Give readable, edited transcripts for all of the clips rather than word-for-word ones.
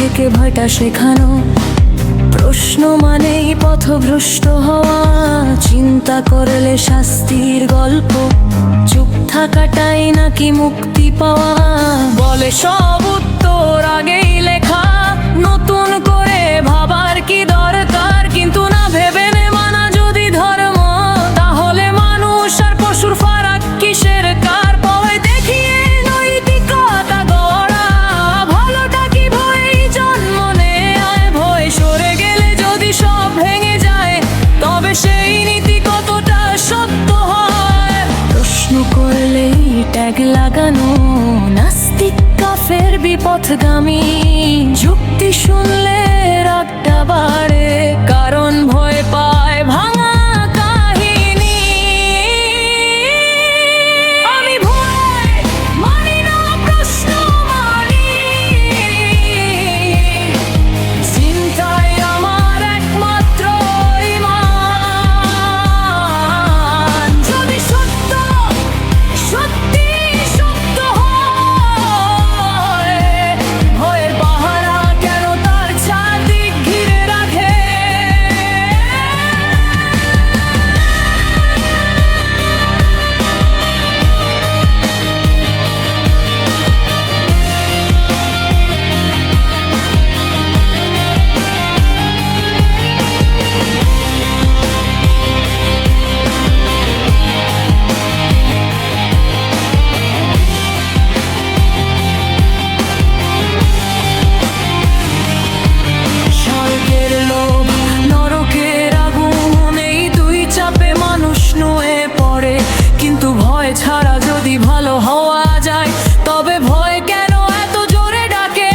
থেকে ভয়টা শেখানো। প্রশ্ন মানেই পথভ্রষ্ট হওয়া, চিন্তা করলে শাস্তির গল্প। চুপ থাকাটাই নাকি মুক্তি পাওয়া, বলে সব উত্তর আগেই লেখা। নতুন করে ভাবার কি দরকার, কিন্তু না ভেবে নে মানা যদি ধর্ম, তাহলে মানুষ আর পশুর ফারাক কিসের কার? ভয় দেখিয়ে নৈতিকতা গড়া, ভালোটা কি ভয় জন্ম নেয়? ভয় সরে গেলে যদি সব ভেঙে যায়, তবে সেই নীতি কতটা সত্য হয়? প্রশ্ন করলেই ট্যাগ লাগানো, নাস্তিক কাফের বিপথগামী। যুক্তি শুনলে রাগটা বাড়ে, কারণ ভয় পায় ভাঙা কাহিনী। আমি ভয় মানি না, প্রশ্ন মানি। চিন্তাই আমার একমাত্র ঈমান। যদি সত্য সত্যি সত্য হয়, ভয়ের পাহারা কেন তার চারদিক ঘিরে রাখে? স্বর্গের লোভ, নরকের আগুন, এই দুই চাপে মানুষ নুয়ে পড়ে। কিন্তু ভয় ছাড়া যদি ভালো হওয়া যায়, তবে ভয় কেন এত জোরে ডাকে?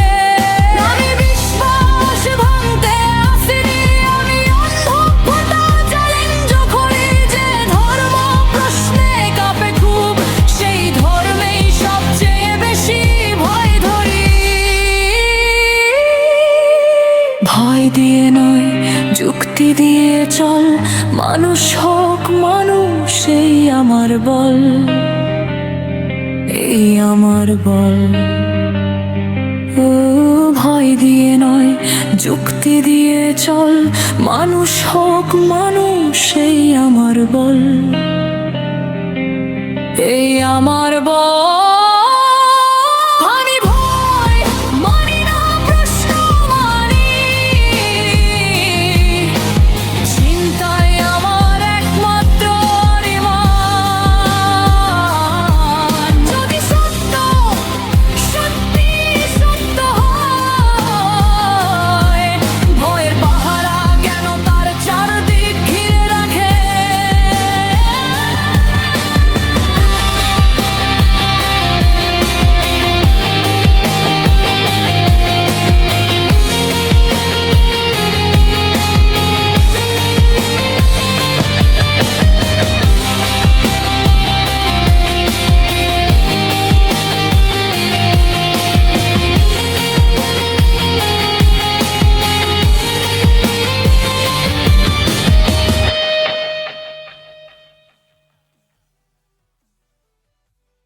আমি বিশ্বাস ভাঙতে আসিনি, আমি অন্ধতা চ্যালেঞ্জ করি। যে ধর্ম প্রশ্নে কাঁপে খুব, সেই ধর্মেই সবচেয়ে বেশি ভয় ধরি। ভয় দিয়ে নয়, যুক্তি দিয়ে চল। মানুষ হোক মানুষ, এই আমার বল, এই আমার বল। ও ভয় দিয়ে নয়, যুক্তি দিয়ে চল। মানুষ হোক মানুষ, এই আমার বল, এই আমার বল।